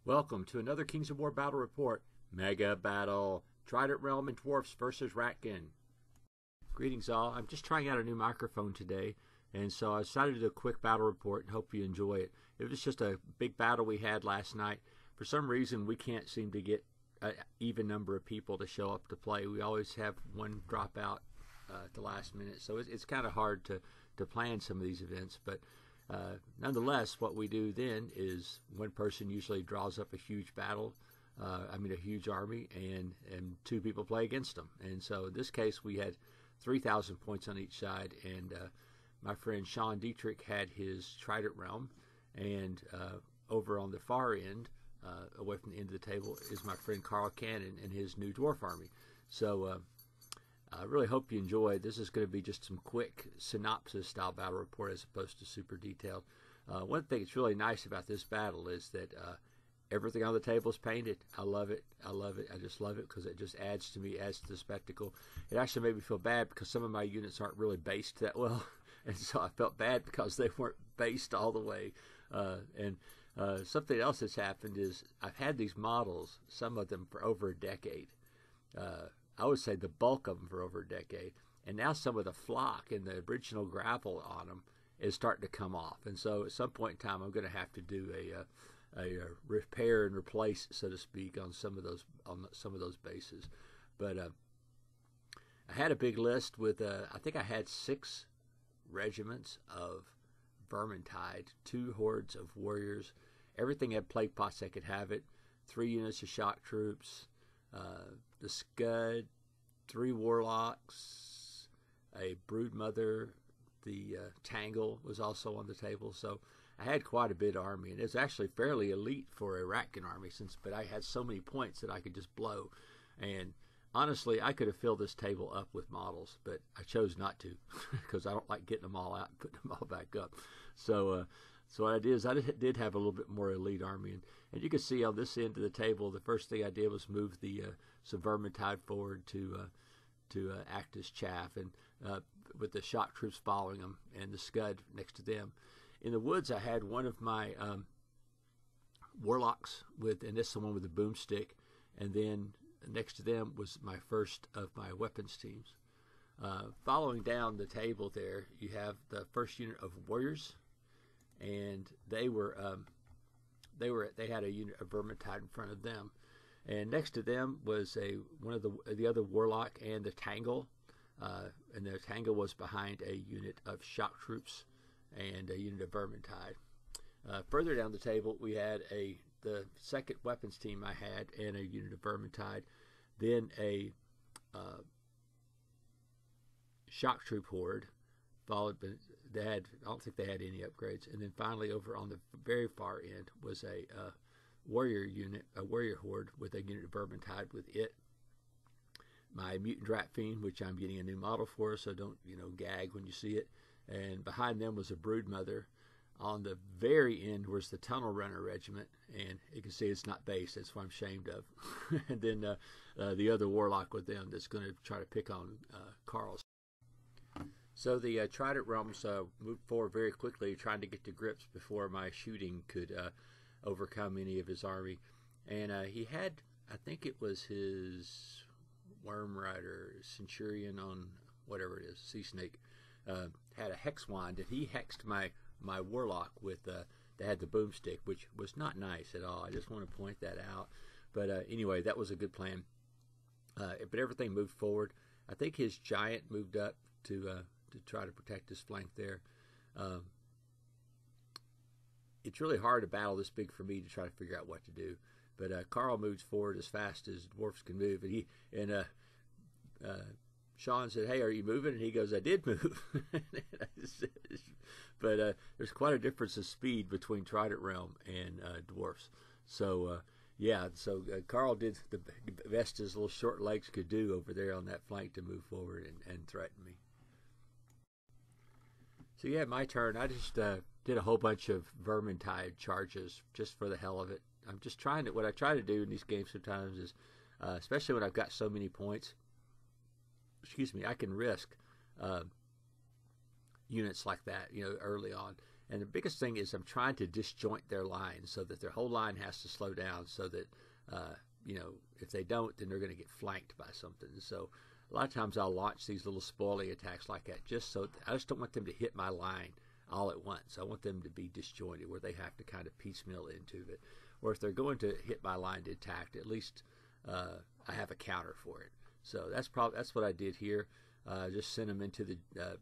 Welcome to another Kings of War battle report. Mega Battle. Trident Realm and Dwarfs versus Ratkin. Greetings all. I'm just trying out a new microphone today, and so I decided to do a quick battle report and hope you enjoy it. It was just a big battle we had last night. For some reason, we can't seem to get an even number of people to show up to play. We always have one drop out at the last minute, so it's kind of hard to plan some of these events, but nonetheless, what we do then is one person usually draws up a huge battle, a huge army, and two people play against them. And so in this case, we had 3,000 points on each side, and my friend Sean Dietrich had his Trident Realm, and over on the far end, away from the end of the table, is my friend Carl Cannon and his new Dwarf army. So I really hope you enjoy. This is going to be just some quick synopsis style battle report as opposed to super detailed. One thing that's really nice about this battle is that everything on the table is painted. I love it. I love it. I just love it because it just adds to the spectacle. It actually made me feel bad because some of my units aren't really based that well, and so I felt bad because they weren't based all the way. Something else that's happened is I've had these models, some of them for over a decade. I would say the bulk of them for over a decade, and now some of the flock and the original gravel on them is starting to come off. And so at some point in time, I'm going to have to do a repair and replace, so to speak, on some of those bases. But I had a big list with I think I had 6 regiments of Vermintide, 2 hordes of warriors. Everything had plague pots that could have it. 3 units of shock troops. The Scud, 3 Warlocks, a Broodmother, the Tangle was also on the table. So I had quite a bit of army, and it's actually fairly elite for a Ratkin army, but I had so many points that I could just blow. And honestly, I could have filled this table up with models, but I chose not to because I don't like getting them all out and putting them all back up. So what I did is I did have a little bit more elite army, and you can see on this end of the table, the first thing I did was move the some Vermintide forward to act as chaff, and with the shock troops following them and the Scud next to them. In the woods, I had one of my Warlocks and this is the one with the boomstick, and then next to them was my first of my weapons teams. Following down the table there, you have the first unit of warriors, and they had a unit of Vermintide in front of them, and next to them was one of the other Warlock and the Tangle, and the Tangle was behind a unit of shock troops and a unit of Vermintide. Further down the table, we had the second weapons team I had and a unit of Vermintide, then a shock troop horde, followed by I don't think they had any upgrades, and then finally over on the very far end was a warrior unit, a warrior horde with a unit of Vermintide with it. My mutant rat fiend, which I'm getting a new model for, so don't gag when you see it. And behind them was a Broodmother. On the very end was the Tunnel Runner regiment, and you can see it's not based. That's what I'm ashamed of. And then the other Warlock with them that's going to try to pick on Carl's. So the Trident Realms moved forward very quickly, trying to get to grips before my shooting could overcome any of his army. And he had, I think it was his Worm Rider, Centurion on whatever it is, Sea Snake, had a Hex Wand, and he hexed my Warlock with that had the boomstick, which was not nice at all. I just want to point that out. But anyway, that was a good plan. But everything moved forward. I think his Giant moved up to try to protect his flank there. It's really hard to battle this big for me to try to figure out what to do. But Carl moves forward as fast as Dwarfs can move, and Sean said, "Hey, are you moving?" And he goes, "I did move." But there's quite a difference of speed between Trident Realm and Dwarfs. So Carl did the best his little short legs could do over there on that flank to move forward and threaten me. So yeah, my turn. I just did a whole bunch of Vermintide charges just for the hell of it. I'm just what I try to do in these games sometimes is, especially when I've got so many points, I can risk units like that, early on. And the biggest thing is I'm trying to disjoint their line so that their whole line has to slow down so that, you know, if they don't, then they're going to get flanked by something. So a lot of times I'll launch these little spoiling attacks like that just so I just don't want them to hit my line all at once. I want them to be disjointed where they have to kind of piecemeal into it. Or if they're going to hit my line to attack, at least I have a counter for it. So that's what I did here. Just sent him into the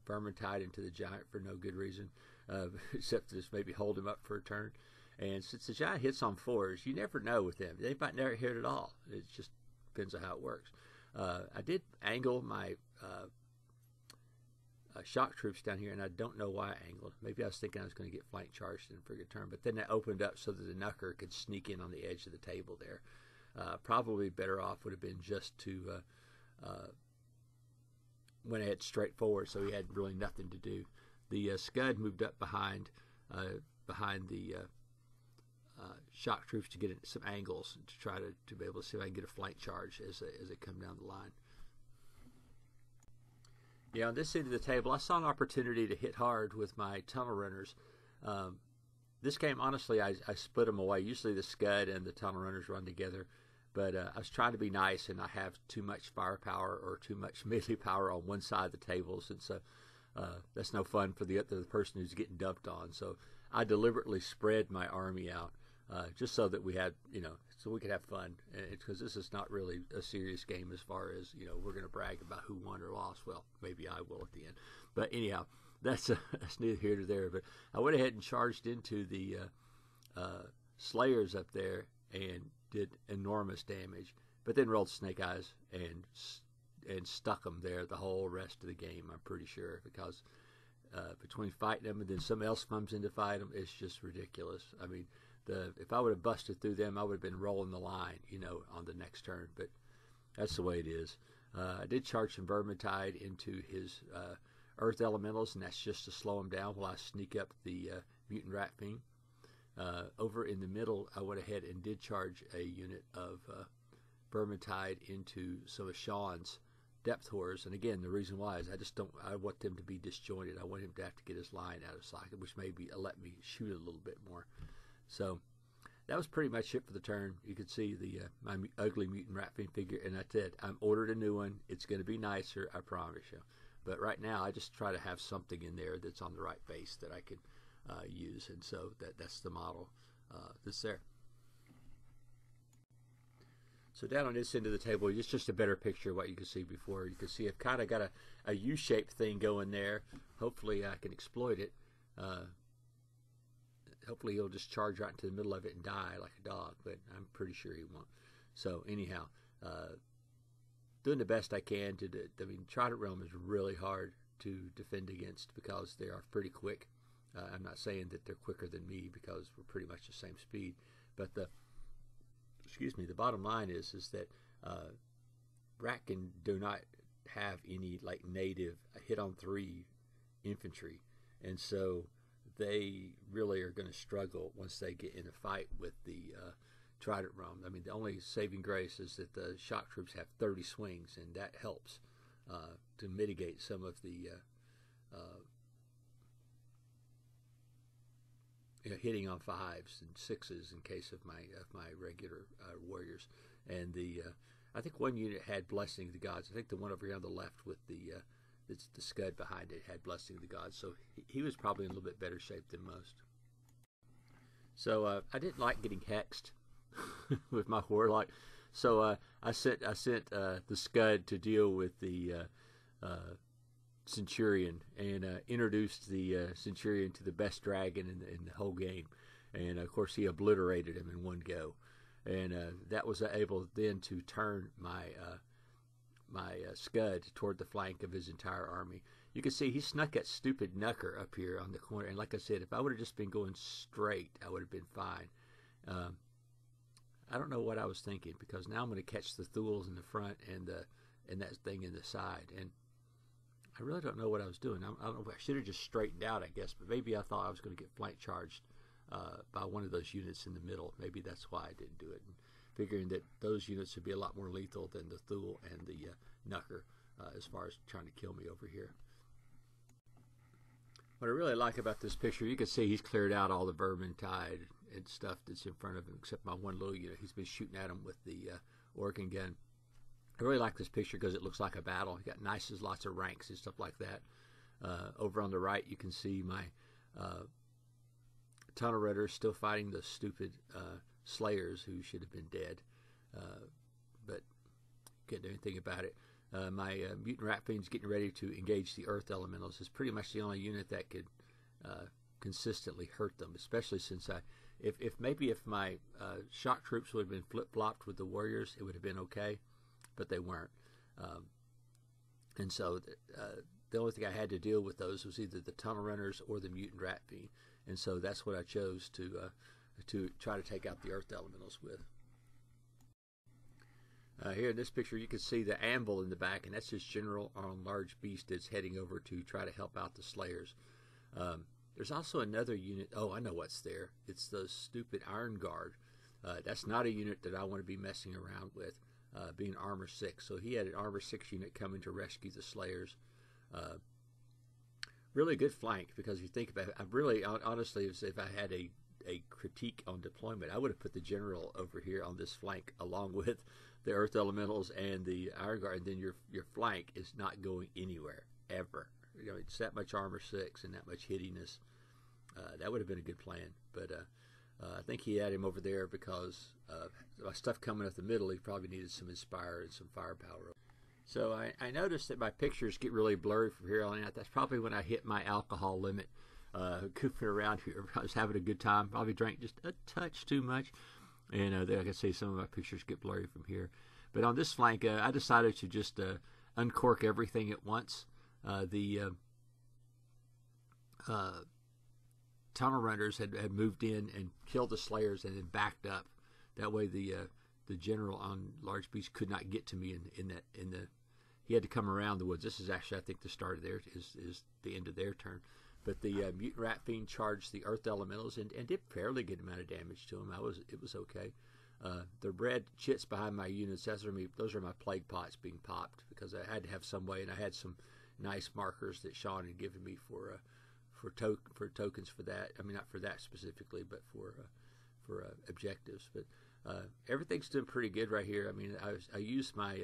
Vermintide into the Giant for no good reason, except to just maybe hold him up for a turn. And since the Giant hits on 4s, you never know with them. They might never hit at all. It just depends on how it works. I did angle my shock troops down here, and I don't know why I angled. Maybe I was thinking I was going to get flank charged in for a good turn, but then that opened up so that the Knucker could sneak in on the edge of the table there. Probably better off would have been just to went ahead straight forward, so he had really nothing to do. The Scud moved up behind the shock troops to get some angles to try to be able to see if I can get a flank charge as they come down the line. Yeah, on this end of the table, I saw an opportunity to hit hard with my tunnel runners. This game, honestly, I split them away. Usually the Scud and the tunnel runners run together, but I was trying to be nice and not have too much firepower or too much melee power on one side of the table, since that's no fun for the person who's getting dumped on. So I deliberately spread my army out just so that we had, so we could have fun. Because this is not really a serious game as far as, we're going to brag about who won or lost. Well, maybe I will at the end. But anyhow, that's neither here nor there. But I went ahead and charged into the Slayers up there and did enormous damage. But then rolled Snake Eyes and stuck them there the whole rest of the game, I'm pretty sure. Because between fighting them and then somebody else comes in to fight them, it's just ridiculous. I mean, if I would have busted through them, I would have been rolling the line, on the next turn. But that's the way it is. I did charge some Vermintide into his Earth Elementals, and that's just to slow him down while I sneak up the Mutant Rat Fiend. Over in the middle, I went ahead and did charge a unit of Vermintide into some of Sean's Depth Horrors. And again, the reason why is I want them to be disjointed. I want him to have to get his line out of socket, which maybe let me shoot a little bit more. So that was pretty much it for the turn. You could see my ugly Mutant Rat Fiend figure, and that's it. I'm ordered a new one. It's going to be nicer, I promise you. But right now, I just try to have something in there that's on the right base that I can use, and so that's the model that's there. So down on this end of the table, it's just a better picture of what you can see before. You can see I've kind of got a U-shaped thing going there. Hopefully I can exploit it. Hopefully he'll just charge right into the middle of it and die like a dog, but I'm pretty sure he won't. So anyhow, doing the best I can to do. I mean, Trident Realm is really hard to defend against because they are pretty quick. I'm not saying that they're quicker than me because we're pretty much the same speed, but the bottom line is that Ratkin do not have any like native hit-on-3 infantry, and so they really are going to struggle once they get in a fight with the Trident Realm. I mean, the only saving grace is that the shock troops have 30 swings, and that helps to mitigate some of the hitting on 5s and 6s in case of my regular warriors. And I think one unit had Blessing of the Gods. I think the one over here on the left with the Scud behind it had Blessing of the Gods, so he was probably in a little bit better shape than most. So I didn't like getting hexed with my Warlock, so I sent the Scud to deal with the Centurion and introduced the Centurion to the best dragon in the whole game, and of course he obliterated him in one go, and that was able then to turn my Scud toward the flank of his entire army. You can see he snuck that stupid Knucker up here on the corner, and like I said, if I would have just been going straight, I would have been fine. I don't know what I was thinking, because now I'm going to catch the Thuls in the front and that thing in the side, and I really don't know what I was doing. I don't know. I should have just straightened out, I guess, but maybe I thought I was going to get flank charged by one of those units in the middle. Maybe that's why I didn't do it. And figuring that those units would be a lot more lethal than the Thul and the Knucker as far as trying to kill me over here. What I really like about this picture, you can see he's cleared out all the vermintide and stuff that's in front of him, except my one little unit. He's been shooting at him with the organ gun. I really like this picture because it looks like a battle. You got lots of ranks and stuff like that. Over on the right, you can see my tunnel runners still fighting the stupid slayers who should have been dead, but can't do anything about it. My mutant rat fiend's getting ready to engage the earth elementals. It's pretty much the only unit that could consistently hurt them, especially since if my shock troops would have been flip-flopped with the warriors, it would have been okay, but they weren't. And so the only thing I had to deal with those was either the tunnel runners or the mutant rat fiend, and so that's what I chose to try to take out the earth elementals with. Here in this picture, you can see the anvil in the back, and that's his general on large beast that's heading over to try to help out the slayers. There's also another unit. Oh, I know what's there. It's the stupid Iron Guard. That's not a unit that I want to be messing around with, being armor 6. So he had an armor 6 unit coming to rescue the slayers. Really good flank, because if you think about it, I really, honestly, if I had a critique on deployment, I would have put the general over here on this flank along with the earth elementals and the Iron Guard, and then your flank is not going anywhere ever. You know, it's that much armor 6 and that much hittiness. That would have been a good plan, but I think he had him over there because my stuff coming up the middle, he probably needed some inspire and some firepower. So I noticed that my pictures get really blurry from here on out. That's probably when I hit my alcohol limit. Goofing around here, I was having a good time. Probably drank just a touch too much, and there I can see some of my pictures get blurry from here. But on this flank, I decided to just uncork everything at once. The tunnel runners had moved in and killed the slayers and then backed up. That way, the general on large beast could not get to me he had to come around the woods. This is actually, I think, the start of is the end of their turn. But the mutant rat fiend charged the earth elementals and did fairly good amount of damage to them. It was okay. The red chits behind my units, those are my plague pots being popped, because I had to have some way, and I had some nice markers that Sean had given me for tokens for that. I mean, not for that specifically, but for objectives. But everything's doing pretty good right here. I mean, I used my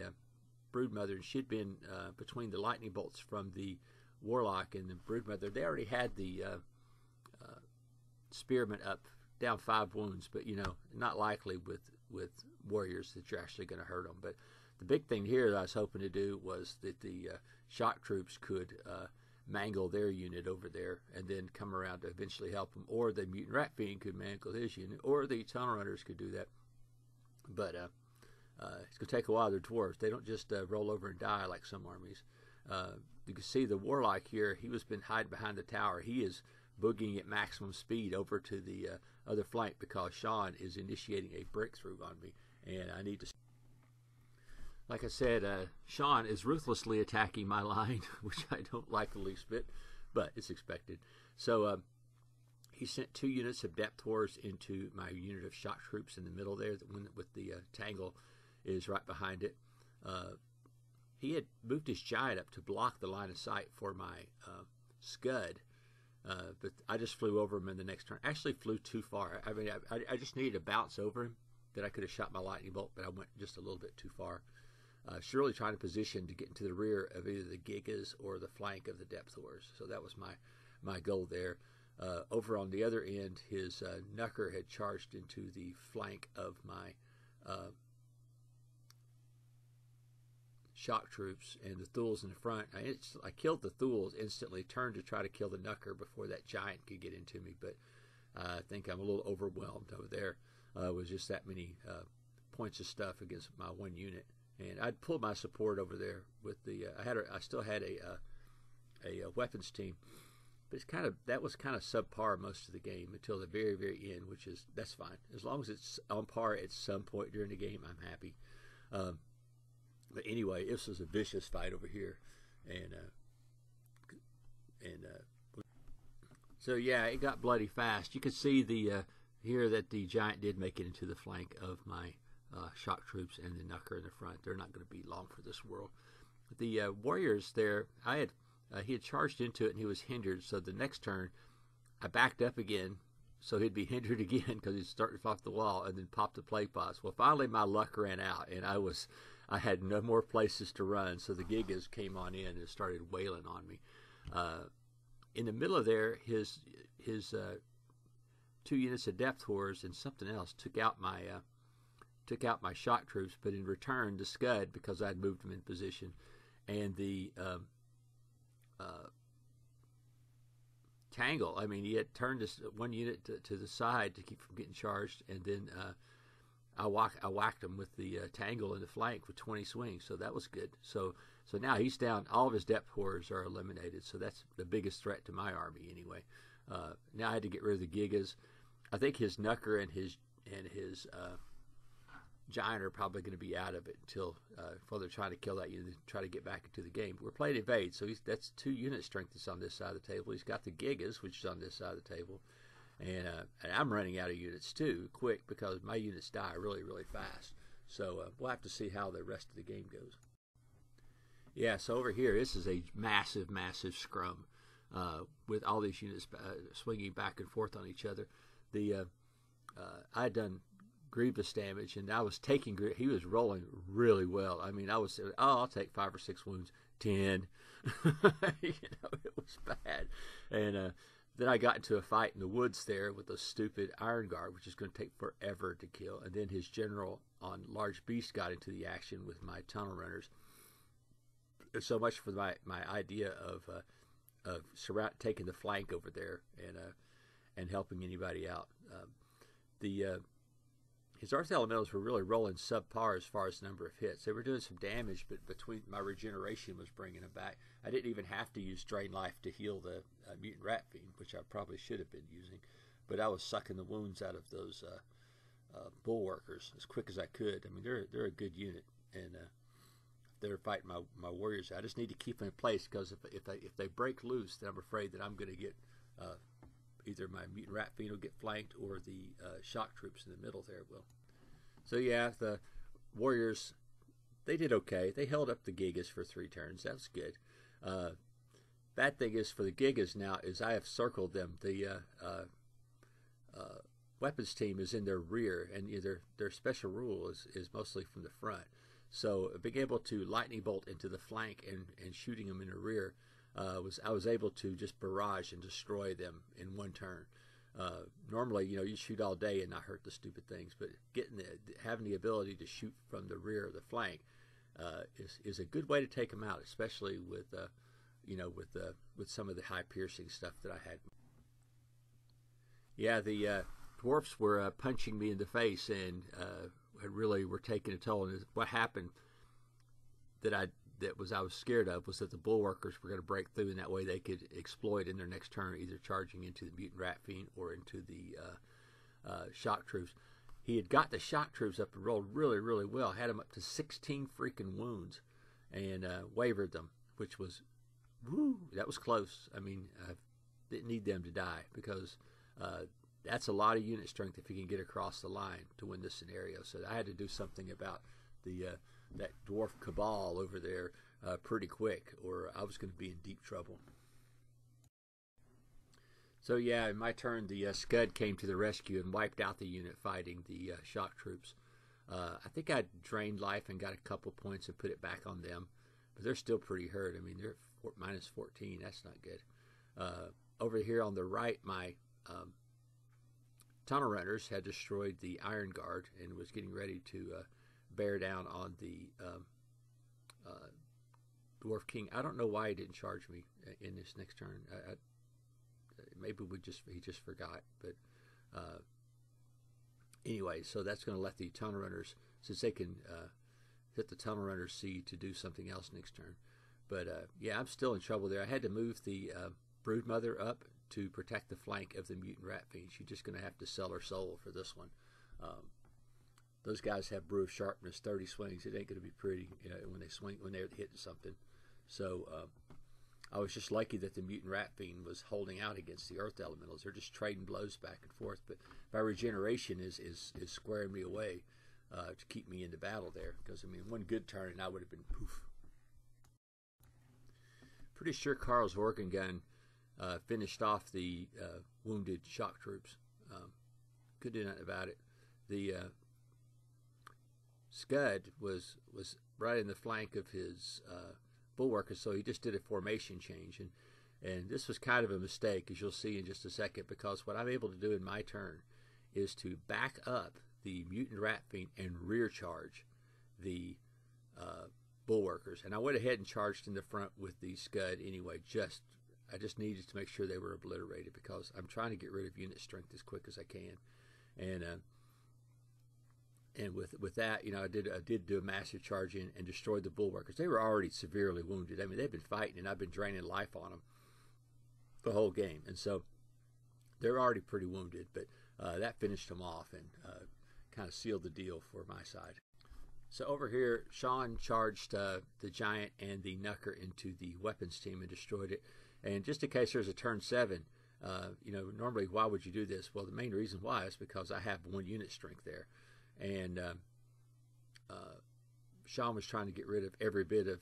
broodmother, and she'd been between the lightning bolts from the warlock and the broodmother. They already had the spearman up, down 5 wounds, but not likely with warriors that you're actually going to hurt them. But the big thing here that I was hoping to do was that the shock troops could mangle their unit over there and then come around to eventually help them, or the mutant rat fiend could mangle his unit, or the tunnel runners could do that. But it's going to take a while. They're dwarves. They don't just roll over and die like some armies. You can see the warlock here. He was been hiding behind the tower. He is boogieing at maximum speed over to the other flank, because Sean is initiating a breakthrough on me, and I need to. Like I said, Sean is ruthlessly attacking my line, which I don't like the least bit, but it's expected. So he sent 2 units of depth wars into my unit of shock troops in the middle there. The one with the tangle is right behind it. He had moved his giant up to block the line of sight for my scud, but I just flew over him in the next turn. Actually flew too far. I mean, I just needed to bounce over him. That I could have shot my lightning bolt, but I went just a little bit too far. Surely trying to position to get into the rear of either the gigas or the flank of the depth wars. So that was my goal there. Over on the other end, his Knucker had charged into the flank of my shock troops, and the Thuls in the front. I killed the Thuls instantly, turned to try to kill the Knucker before that giant could get into me, but I think I'm a little overwhelmed over there with just that many points of stuff against my one unit. And I'd pulled my support over there with the I still had a weapons team, but that was kind of subpar most of the game until the very, very end, that's fine. As long as it's on par at some point during the game, I'm happy. But anyway, this was a vicious fight over here, and so yeah, it got bloody fast. You could see here that the giant did make it into the flank of my shock troops and the Knucker in the front. They're not going to be long for this world. The warriors there, I had he had charged into it and he was hindered. So the next turn, I backed up again, so he'd be hindered again because he'd started off the wall and then popped the play pots. Well, finally my luck ran out, and I had no more places to run, so the Gigas came on in and started wailing on me. In the middle of there, his 2 units of depth horrors and something else took out my shock troops, but in return, the Scud, because I'd moved them in position, and the Tangle. I mean, he had turned this 1 unit to the side to keep from getting charged, and then I whacked him with the Tangle in the flank with 20 swings, so that was good. So now he's down. All of his depth horrors are eliminated, so that's the biggest threat to my army anyway. Now I had to get rid of the Gigas. I think his Knucker and his Giant are probably going to be out of it until they're trying to kill that unit and try to get back into the game. We're playing Invade, so that's 2 unit strength that's on this side of the table. He's got the Gigas, which is on this side of the table, and I'm running out of units too, quick, because my units die really, really fast. So we'll have to see how the rest of the game goes. Yeah, so over here, this is a massive, massive scrum with all these units swinging back and forth on each other. I had done grievous damage, and I was taking. He was rolling really well. I mean, I was, I'll take 5 or 6 wounds, 10. It was bad. And then I got into a fight in the woods there with a stupid Iron Guard, which is going to take forever to kill. And then his general on Large Beast got into the action with my tunnel runners. So much for my idea of taking the flank over there and helping anybody out. His Earth Elementals were really rolling subpar as far as the number of hits. They were doing some damage, but between my regeneration was bringing them back. I didn't even have to use Drain Life to heal the Mutant Rat Fiend, which I probably should have been using. But I was sucking the wounds out of those Bulwarkers as quick as I could. I mean, they're a good unit, and they're fighting my warriors. I just need to keep them in place, because if they break loose, then I'm afraid that I'm going to get either my Mutant Rat Fiend will get flanked, or the shock troops in the middle there will. So yeah, the warriors, they did okay. They held up the Gigas for 3 turns. That was good. Bad thing is for the Gigas now is I have circled them. The weapons team is in their rear, and their special rule is mostly from the front. So being able to lightning bolt into the flank and shooting them in the rear, I was able to just barrage and destroy them in 1 turn. Normally, you shoot all day and not hurt the stupid things, but having the ability to shoot from the rear or the flank is a good way to take them out, especially with some of the high piercing stuff that I had. Yeah, the Dwarfs were punching me in the face and really were taking a toll. And what happened that I was scared of was that the Bulwarkers were going to break through, and that way they could exploit in their next turn, either charging into the Mutant Rat Fiend or into the shock troops. He had got the shock troops up and rolled really, really well, had them up to 16 freaking wounds, and wavered them, which was, that was close. I mean, I didn't need them to die, because that's a lot of unit strength if you can get across the line to win this scenario. So I had to do something about that dwarf cabal over there pretty quick, or I was going to be in deep trouble. So yeah, in my turn, the Scud came to the rescue and wiped out the unit fighting the shock troops. I think I drained life and got a couple points and put it back on them, but they're still pretty hurt. I mean, they're minus 14. That's not good. Over here on the right, my tunnel runners had destroyed the Iron Guard and was getting ready to bear down on the Dwarf King. I don't know why he didn't charge me in this next turn. Maybe he just forgot. But anyway, so that's going to let the tunnel runners, since they can hit the tunnel runners C to do something else next turn. But yeah, I'm still in trouble there. I had to move the Broodmother up to protect the flank of the Mutant Rat Fiend. She's just going to have to sell her soul for this one. Those guys have Brew of Sharpness, 30 swings. It ain't going to be pretty, when they're hitting something. So I was just lucky that the Mutant Rat Fiend was holding out against the Earth Elementals. They're just trading blows back and forth. But my regeneration is squaring me away to keep me in the battle there. Because, I mean, one good turn and I would have been poof. pretty sure Carl's organ gun finished off the wounded shock troops. Could do nothing about it. The Scud was right in the flank of his bulwarkers, so he just did a formation change, and this was kind of a mistake, as you'll see in just a second, because what I'm able to do in my turn is to back up the mutant rat fiend and rear charge the bulwarkers, and I went ahead and charged in the front with the Scud anyway. I just needed to make sure they were obliterated, because I'm trying to get rid of unit strength as quick as I can, and with that, you know, I did do a massive charge in and destroyed the bulwarkers. They were already severely wounded. I mean, they've been fighting, and I've been draining life on them the whole game, and so they're already pretty wounded. But that finished them off and kind of sealed the deal for my side. So over here, Sean charged the giant and the Knucker into the weapons team and destroyed it. And just in case there's a turn 7, you know, normally why would you do this? Well, the main reason why is because I have 1 unit strength there. And Sean was trying to get rid of every bit of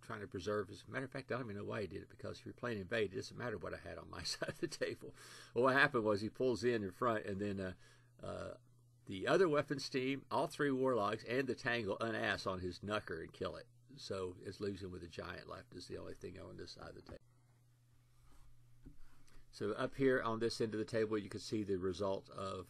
trying to preserve. As a matter of fact, I don't even know why he did it, because if you're playing Invade, it doesn't matter what I had on my side of the table. Well, what happened was he pulls in front, and then the other weapons team, all 3 warlocks, and the Tangle unass on his Knucker and kill it. So it's losing with a giant left is the only thing on this side of the table. So up here on this end of the table, you can see the result of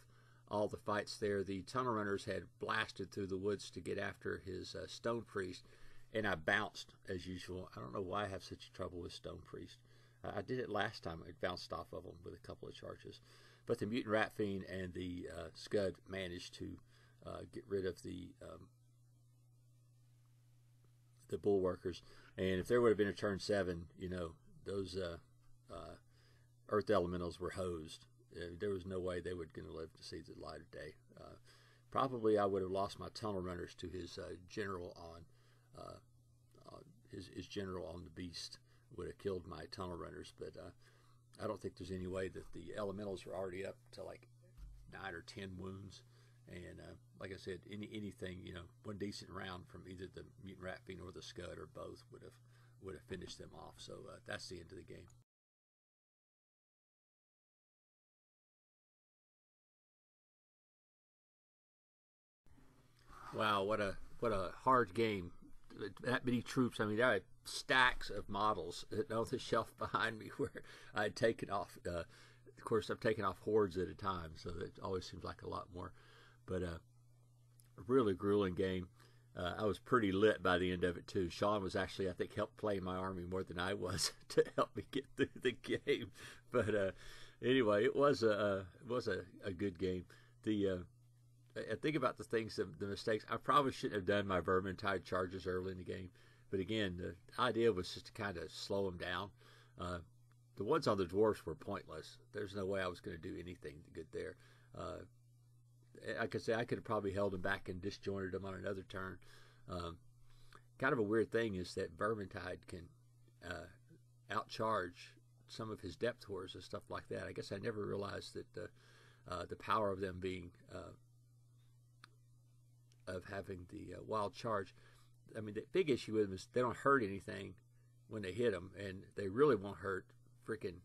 all the fights there. The tunnel runners had blasted through the woods to get after his stone priest, and I bounced as usual. I don't know why I have such trouble with stone priest. I did it last time. I bounced off of them with a couple of charges, but the mutant rat fiend and the Scud managed to get rid of the bulwarkers. And if there would have been a turn 7, you know, those earth elementals were hosed. There was no way they were going to live to see the light of day. Probably I would have lost my tunnel runners to his general on his general on the beast. Would have killed my tunnel runners, but I don't think there's any way that the elementals are already up to like 9 or 10 wounds. And like I said, anything, you know, 1 decent round from either the mutant rat fiend or the Scud or both would have finished them off. So that's the end of the game. Wow, what a hard game. That many troops. I mean, there are stacks of models on the shelf behind me where I had taken off. Of course, I've taken off hordes at a time, so that always seems like a lot more. But a really grueling game. I was pretty lit by the end of it too. Sean was actually, I think, helped play my army more than I was to help me get through the game. But anyway, it was a good game. I think about the things, the mistakes. I probably shouldn't have done my Vermintide charges early in the game. But again, the idea was just to kind of slow them down. The ones on the Dwarfs were pointless. There's no way I was going to do anything good there. I could say I could have probably held them back and disjointed them on another turn. Kind of a weird thing is that Vermintide can outcharge some of his depth horrors and stuff like that. I guess I never realized that the power of them being of having the wild charge. I mean, the big issue with them is they don't hurt anything when they hit them, and they really won't hurt freaking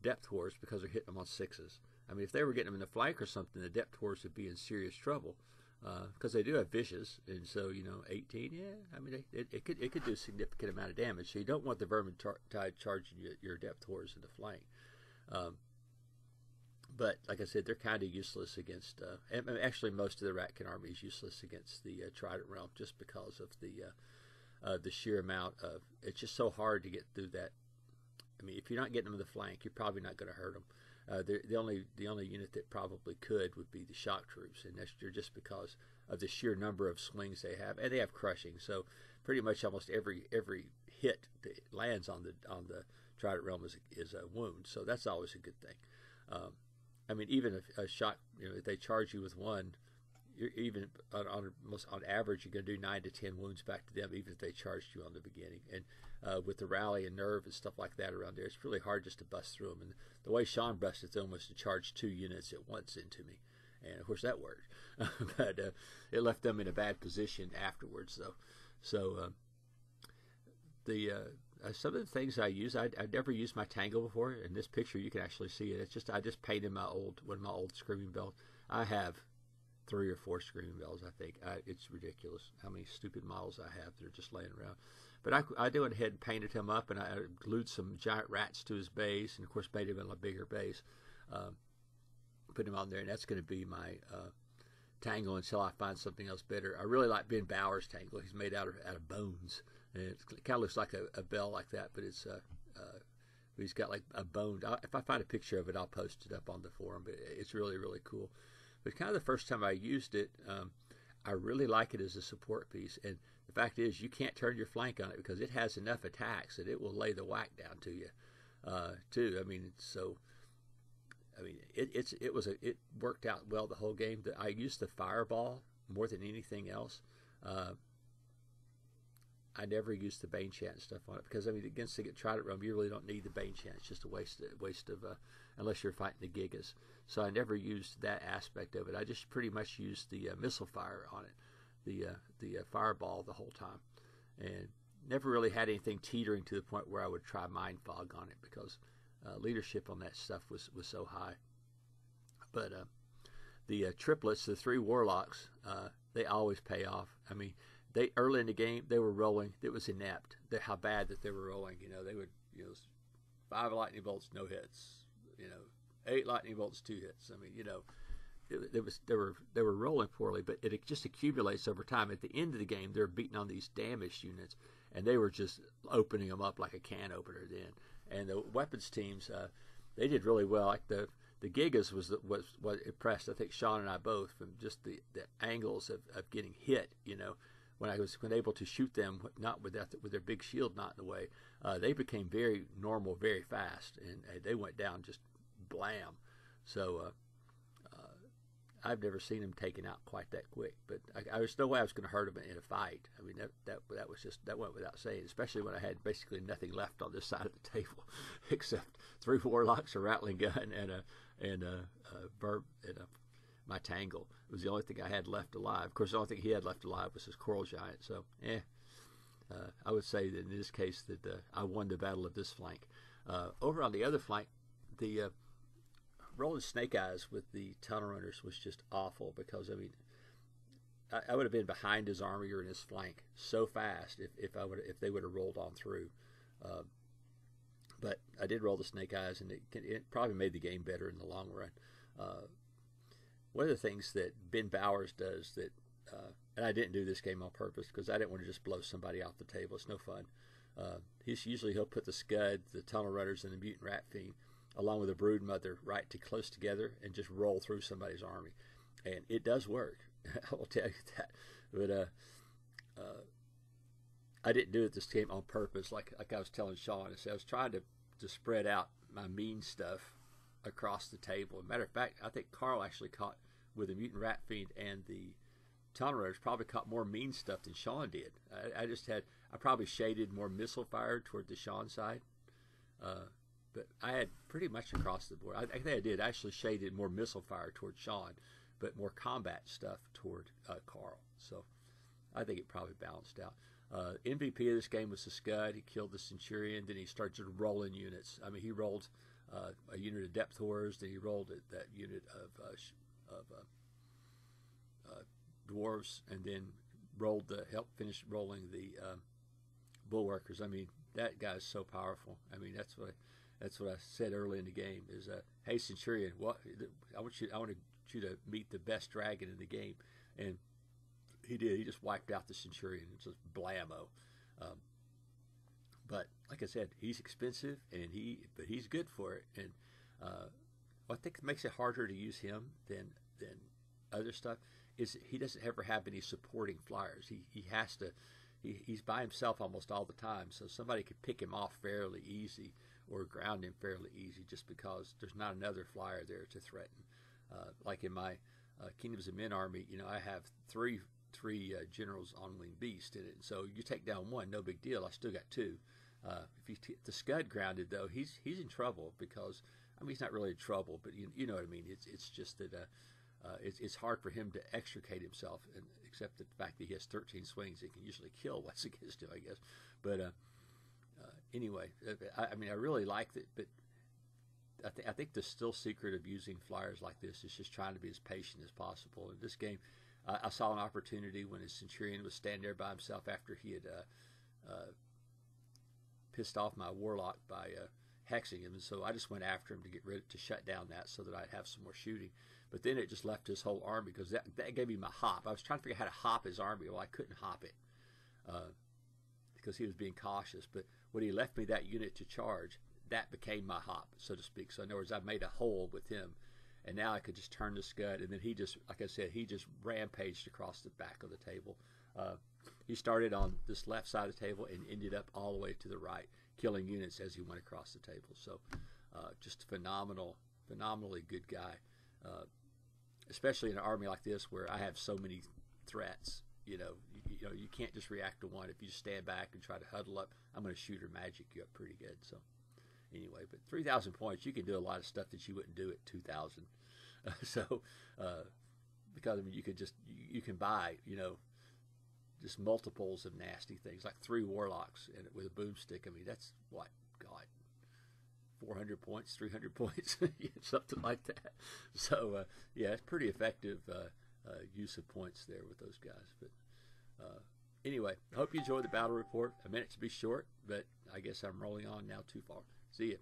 depth horrors because they're hitting them on 6s. I mean, if they were getting them in the flank or something, the depth horse would be in serious trouble because they do have vicious, and so, you know, 18. Yeah, I mean, it could do a significant amount of damage. So you don't want the Vermintide charging your depth horse in the flank. But like I said, they're kind of useless against. And actually, most of the Ratkin army is useless against the Trident realm, just because of the sheer amount of. It's just so hard to get through that. I mean, if you're not getting them in the flank, you're probably not going to hurt them. The only unit that probably could would be the shock troops, and that's just because of the sheer number of swings they have, and they have crushing. So pretty much almost every hit that lands on the Trident realm is a wound. So that's always a good thing. I mean, even if a shock, you know, if they charge you with 1, you're even on average, you're going to do 9 to 10 wounds back to them, even if they charged you on the beginning. And with the rally and nerve and stuff like that around there, it's really hard just to bust through them. And the way Sean busted through them was to charge 2 units at once into me, and of course that worked. But it left them in a bad position afterwards, though. So some of the things I use, I'd never used my tangle before. In this picture, you can actually see it. It's just I just painted one of my old screaming bells. I have 3 or 4 screaming bells, I think. It's ridiculous how many stupid models I have that are just laying around. But I went ahead and painted him up, and I glued some giant rats to his base, and of course made him a bigger base. Put him on there, and that's going to be my tangle until I find something else better. I really like Ben Bauer's tangle. He's made out of bones, and it kind of looks like a bell like that, but it's he's got like a bone. If I find a picture of it, I'll post it up on the forum. But it's really, really cool. But kind of the first time I used it, I really like it as a support piece. And the fact is, you can't turn your flank on it because it has enough attacks that it will lay the whack down to you, too. I mean, it worked out well the whole game. I used the fireball more than anything else. I never used the Bane Chant and stuff on it because, I mean, against the Trident realm, you really don't need the Bane Chant. It's just a waste of unless you're fighting the Gigas. So I never used that aspect of it. I just pretty much used the missile fire on it, the fireball the whole time, and never really had anything teetering to the point where I would try Mind Fog on it because leadership on that stuff was so high. But the triplets, the 3 warlocks, they always pay off. I mean, they early in the game they were rolling. It was inept how bad that they were rolling. They would 5 lightning bolts, no hits. 8 lightning bolts, 2 hits. I mean, they were rolling poorly, but it just accumulates over time. At the end of the game, they're beating on these damaged units, and they were just opening them up like a can opener then. And the weapons teams, they did really well. Like the Gigas was what impressed, I think, Sean and I both, from just the angles of getting hit. When I was able to shoot them, not with their big shield not in the way, they became very normal very fast, and they went down just blam. So I've never seen them taken out quite that quick. But I was no way I was going to hurt them in a fight. I mean, that was just, that went without saying. Especially when I had basically nothing left on this side of the table, except 3 warlocks, a rattling gun, and my tangle. It was the only thing I had left alive. Of course, the only thing he had left alive was his coral giant. So, I would say that in this case that I won the battle of this flank. Over on the other flank, the rolling snake eyes with the tunnel runners was just awful because, I mean, I would have been behind his army or in his flank so fast if they would have rolled on through. But I did roll the snake eyes, and it probably made the game better in the long run. One of the things that Ben Bowers does that, and I didn't do this game on purpose because I didn't want to just blow somebody off the table. It's no fun. He'll put the Scud, the tunnel runners, and the mutant rat fiend along with a brood mother right close together and just roll through somebody's army, and it does work. I will tell you that. But I didn't do it this game on purpose. Like I was telling Sean, I was trying to spread out my mean stuff across the table. As a matter of fact, I think Carl actually caught with the mutant rat fiend and the tunnel runners probably caught more mean stuff than Sean did. I probably shaded more missile fire toward the Sean side. But I had pretty much across the board. I think I did actually shaded more missile fire toward Sean, but more combat stuff toward Carl. So I think it probably balanced out. MVP of this game was the Scud. He killed the Centurion. Then he started rolling units. I mean, he rolled a unit of depth horrors. Then he rolled that unit of dwarves, and then helped finish rolling the bulwarkers. I mean, that guy's so powerful. I mean, that's what I said early in the game is, hey Centurion, I want you to meet the best dragon in the game, and he did. He just wiped out the Centurion. It's just blammo. But like I said, he's expensive, but he's good for it. And what I think makes it harder to use him than other stuff is he doesn't ever have any supporting flyers. He has to. He's by himself almost all the time, so somebody could pick him off fairly easy or ground him fairly easy just because there's not another flyer there to threaten. Like in my Kingdoms of Men army, I have three generals on winged beast in it, and so you take down one, no big deal. I still got 2. If the Scud grounded though, he's in trouble because he's not really in trouble, but you know what I mean. It's just that it's hard for him to extricate himself, except the fact that he has 13 swings and can usually kill what's against him, I guess. But anyway, I mean, I really liked it, but I think the still secret of using flyers like this is just trying to be as patient as possible. In this game, I saw an opportunity when his Centurion was standing there by himself after he had pissed off my Warlock by hexing him, and so I just went after him to shut down that so that I'd have some more shooting. But then it just left his whole army, because that gave me my hop. I was trying to figure out how to hop his army. Well, I couldn't hop it because he was being cautious. But when he left me that unit to charge, that became my hop, so to speak. So in other words, I made a hole with him, and now I could just turn the scud, and then he just, like I said, he just rampaged across the back of the table. He started on this left side of the table and ended up all the way to the right, killing units as he went across the table. So just phenomenally good guy, especially in an army like this where I have so many threats. You know, you can't just react to one. If you just stand back and try to huddle up, I'm going to shoot or magic you up pretty good. So anyway, but 3,000 points, you can do a lot of stuff that you wouldn't do at 2,000. Because I mean, you can buy, just multiples of nasty things, like 3 warlocks and with a boomstick. I mean, that's what, God, 400 points, 300 points, something like that. So yeah, it's pretty effective use of points there with those guys. But anyway, I hope you enjoyed the battle report. I meant it to be short, but I guess I'm rolling on now too far. See ya.